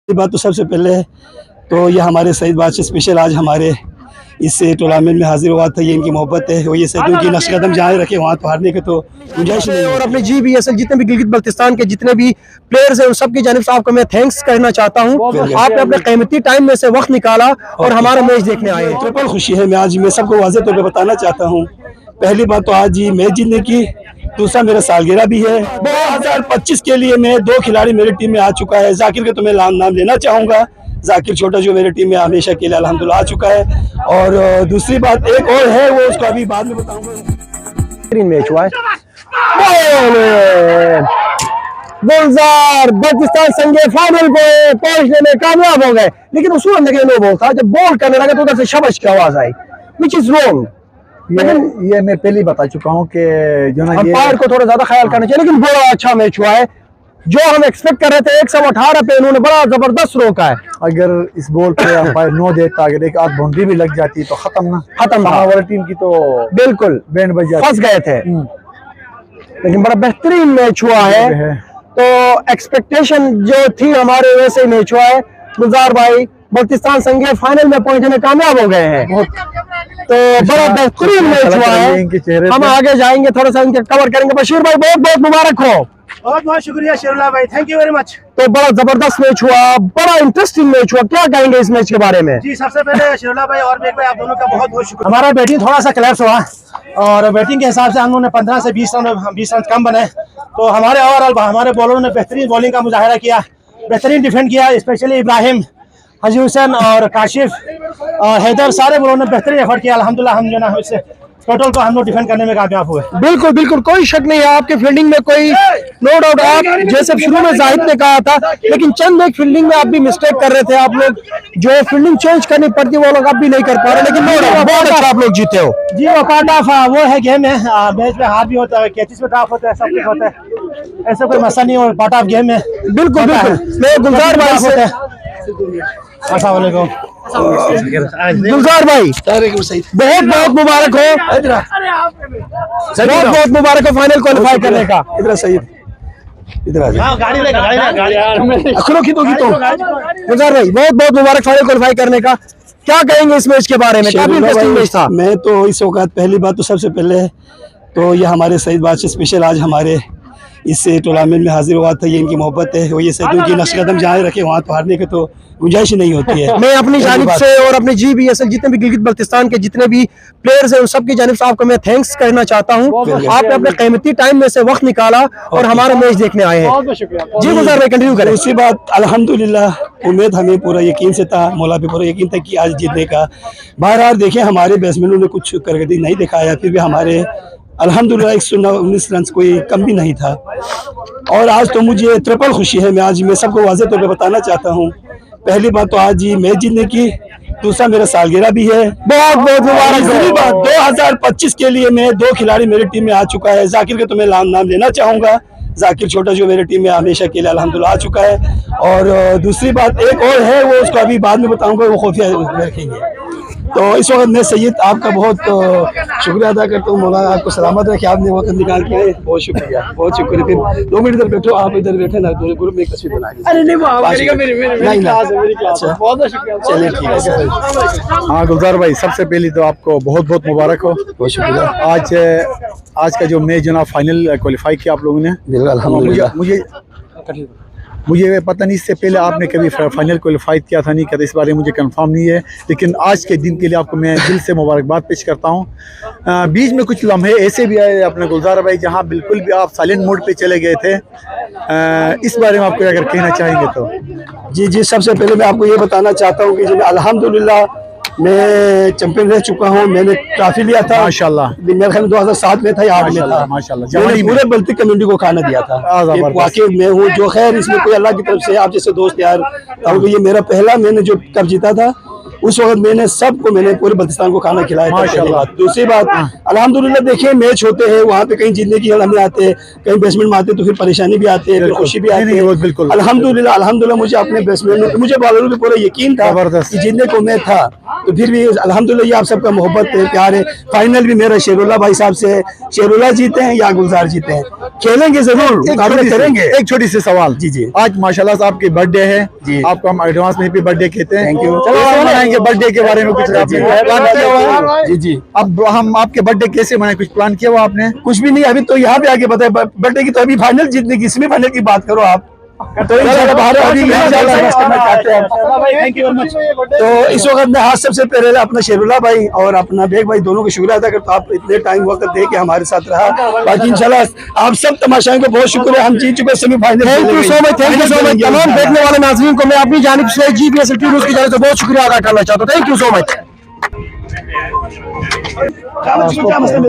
ये बात तो सबसे पहले तो ये हमारे सईद बादशाह स्पेशल आज हमारे इस टूर्नामेंट में हाजिर हुआ था। ये इनकी मोहब्बत है और ये सईदों की नक्शकदम जहाँ रखे वहाँ तो हारने के तो गुंजाइश नहीं है। और अपने GBSL जितने भी गिलगित बल्तिस्तान के जितने भी प्लेयर्स हैं उन सबकी जानिब से आपको मैं थैंक्स कहना चाहता हूँ। आपने अपने कीमती टाइम में से वक्त निकाला और हमारा मैच देखने आए हैं। ट्रिपल खुशी है। मैं आज मैं सबको वाज़ेह तौर पे बताना चाहता हूँ। पहली बात तो आज ही मैच जीतने की, दूसरा मेरा सालगिरह भी है। 2025 के लिए मैं 2 खिलाड़ी मेरी टीम में आ चुका है। जाकिर के तो मैं नाम लेना चाहूँगा। जाकिर छोटा जो मेरी टीम में हमेशा के लिए अल्हम्दुलिल्लाह आ चुका है। और दूसरी बात एक और है, वो उसको अभी बाद में बताऊँगा। मैच हुआ है, गुलजार बल्तिस्तान संगे फाइनल को पहुंचने में कामयाब हो गए, लेकिन उसूल लगे नो बॉल था। जब बॉल करने लगा तो उधर से शबाश की आवाज आई, विच इज रॉन्ग। ये मैं पहले ही बता चुका हूँ कि जो ना अंपायर को थोड़ा ज्यादा ख्याल करना चाहिए, लेकिन बड़ा अच्छा मैच हुआ है। जो हम एक्सपेक्ट कर रहे थे 118 पे इन्होंने बड़ा जबरदस्त रोका है। अगर इस बॉल पे अंपायर नो देता, अगर एक आध बाउंड्री भी लग जाती तो खत्म वाली टीम की तो बिल्कुल बैंड बज जाती, फंस गए थे। लेकिन बड़ा बेहतरीन मैच हुआ है। तो एक्सपेक्टेशन जो थी हमारे वैसे मैच हुआ है। गुलजार भाई बल्तिस्तान संगे फाइनल में पहुंचने में कामयाब हो गए हैं, तो बड़ा बेहतरीन मैच हुआ है। हम आगे जाएंगे, थोड़ा सा इनके कवर करेंगे। बशीर भाई बहुत बहुत मुबारक हो। बहुत बहुत शुक्रिया शेरुल्लाह भाई, थैंक यू वेरी मच। तो बड़ा जबरदस्त मैच हुआ, बड़ा इंटरेस्टिंग मैच हुआ। क्या कहेंगे इस मैच के बारे में? जी सबसे पहले शेरुल्लाह भाई और बेग भाई आप दोनों का बहुत बहुत शुक्रिया। हमारा बैटिंग थोड़ा सा क्लैप्स हुआ और बैटिंग के हिसाब से हम लोगों ने 15 से 20 रन कम बने। तो हमारे ओवरऑल हमारे बॉलरों ने बेहतरीन बॉलिंग का मुजाहरा किया, बेहतरीन डिफेंड किया। स्पेशली इब्राहिम, हाजी हुसैन और काशिफ और हैदर, सारे बॉलरों ने बेहतरीन एफर्ट किया। अल्हम्दुलिल्लाह हम जो ना इससे टोटल को हम लोग डिफेंड करने में कामयाब हुए। बिल्कुल बिल्कुल, कोई शक नहीं है आपके फील्डिंग में, कोई नो डाउट। आप जैसे शुरू में जाहिद ने कहा था, लेकिन चंद एक फील्डिंग में आप भी मिस्टेक कर रहे थे। आप लोग जो फील्डिंग चेंज करनी पड़ती है वो लोग आप भी नहीं कर पा रहे, लेकिन नो डाउट बहुत अच्छा आप लोग जीते हो। जी वो पार्ट ऑफ वो है गेम है, मैच में हार भी होता है, कैचेस में ड्रॉप होता है, सब कुछ होता है, ऐसा कोई मसला नहीं है, पार्ट ऑफ गेम है। बिल्कुल बिल्कुल। मैं गुलजार भाई से अस्सलाम वालेकुम। गुलजार भाई बहुत बहुत मुबारक हो, बहुत बहुत मुबारक हो फाइनल क्वालिफाई करने का। इधर सईद, इधर आ जाओ। गुलजार भाई बहुत बहुत मुबारक फाइनल क्वालिफाई करने का। क्या कहेंगे इस मैच के बारे में? काफी इंटरेस्टिंग मैच था। मैं तो इस वक्त पहली बात तो सबसे पहले तो ये हमारे सईद बादशाह स्पेशल आज हमारे इस टूर्नामेंट में हाजिर हुआ था। ये इनकी मोहब्बत है और ये सईदों की नक्शकदम जहाँ रखे वहाँ तो हारने के तो गुंजाइश ही नहीं होती है। मैं अपनी जानिब से और अपने GBSL जितने भी गिलगित बल्तिस्तान के जितने भी प्लेयर्स हैं उन सबकी जानिब से आपको मैं थैंक्स कहना चाहता हूँ। आपने अपने कीमती टाइम में से वक्त निकाला और हमारा मैच देखने आए हैं। जी गुलजार भाई कंटिन्यू करें। दूसरी बात अल्हम्दुलिल्लाह उम्मीद हमें पूरा यकीन से था, मौला पे पूरा यकीन था कि आज जीतने का। बहरहाल देखें हमारे बैट्समैनों ने कुछ करगती नहीं दिखाया, फिर भी हमारे अल्हम्दुलिल्लाह 119 रन कोई कम भी नहीं था। और आज तो मुझे ट्रिपल खुशी है। मैं सबको वाज़ेह तौर पे बताना चाहता हूँ। पहली बात तो आज ही मैच जीतने की, दूसरा मेरा सालगिरह भी है। बहुत बहुत मुबारक। दूसरी बात 2025 के लिए मैं 2 खिलाड़ी मेरी टीम में आ चुका है। जाकिर के तो मैं नाम लेना चाहूँगा। जाकिर छोटा जो मेरी टीम में हमेशा के लिए अल्हम्दुलिल्लाह आ चुका है। और दूसरी बात एक और है, वो उसको अभी बाद में बताऊँगा, वो खुफिया रखेंगे। तो इस वक्त मैं सैयद आपका बहुत शुक्रिया अदा करता हूँ। मौला आपको सलामत रखे, आपने वक्त निकाल के आए, बहुत शुक्रिया, बहुत शुक्रिया। फिर 2 मिनट इधर बैठो, आप इधर बैठे ना, तो ग्रुप में एक तस्वीर बना लीजिए। अरे नहीं मेरी क्लास है, बहुत शुक्रिया। चलिए ठीक है। हाँ गुलजार भाई, सबसे पहले तो आपको बहुत बहुत मुबारक हो, बहुत शुक्रिया। आज का जो मैच जो ना फाइनल क्वालिफाई किया आप लोगों ने, अल्हम्दुलिल्लाह। मुझे पता नहीं इससे पहले आपने कभी फाइनल क्वालिफाई किया था नहीं किया, इस बारे में मुझे कंफर्म नहीं है, लेकिन आज के दिन के लिए आपको मैं दिल से मुबारकबाद पेश करता हूँ। बीच में कुछ लम्हे ऐसे भी आए अपने गुलजार भाई जहाँ बिल्कुल भी आप साइलेंट मोड पे चले गए थे। इस बारे में आपको अगर कहना चाहेंगे तो? जी सबसे पहले मैं आपको ये बताना चाहता हूँ कि जो अल्हम्दुलिल्लाह मैं चैंपियन रह चुका हूँ। मैंने ट्रॉफी लिया था माशाल्लाह, मेरे ख्याल में 2007 में था या 8 में था। माशाल्लाह मैंने पूरे बल्ती कम्युनिटी को खाना दिया था। वाकई मैं हूँ जो, खैर इसमें कोई अल्लाह की तरफ से आप जैसे दोस्त यार, ये मेरा पहला मैंने जो कप जीता था उस वक्त मैंने पूरे बल्तिस्तान को खाना खिलाया था। दूसरी बात अल्हम्दुलिल्लाह देखिए मैच होते हैं, वहाँ पे कहीं जीतने की हमें आते हैं, कहीं बैट्समैन में आते हैं तो फिर परेशानी भी आती है, फिर खुशी भी आती है। बिल्कुल अल्हम्दुलिल्लाह मुझे अपने बैट्समैन, मुझे बॉलरों पे पूरा यकीन था कि जीतने को मैं था। तो फिर भी अल्हम्दुलिल्लाह ये आप सबका मोहब्बत है, प्यार है। फाइनल भी मेरा शेरुल्लाह भाई साहब से, शेरुल्लाह जीते हैं या गुलजार जीते हैं, खेलेंगे जरूर, मुकाबले करेंगे। एक छोटी सी सवाल। जी, जी। आज माशाल्लाह से आपकी बर्थडे है जी। आपको हम एडवांस में भी बर्थडे कहते हैं। Thank you। चलो मनाएंगे बर्थडे के बारे में कुछ आपने प्लान किया हुआ है? जी जी, अब हम आपके बर्थडे कैसे मनाए, कुछ प्लान किया हुआ आपने? कुछ भी नहीं, अभी तो यहाँ पे आके बताए बर्थडे की, तो अभी फाइनल जीतने की, इसमें फाइनल की बात करो आप। तो इंशाल्लाह बाहर अभी इंशाल्लाह मस्त करना चाहते हैं। Thank you very much. तो इस वक्त मैं हाथ सबसे पहले अपना शेरुल्ला भाई और अपना बेग भाई दोनों का शुक्रिया अदा करता हूं, आप इतने टाइम वक्त दे के हमारे साथ रहा। बाकी इंशाल्लाह आप सब तमाशाओं को बहुत शुक्र है, हम जीत चुके semifinal. Thank you so much, thank you so much. तमाम देखने वाले नाज़रीन को मैं अपनी जानिब से GPSL न्यूज़ की जानिब से बहुत शुक्रिया अदा करना चाहता हूँ। Thank you so much.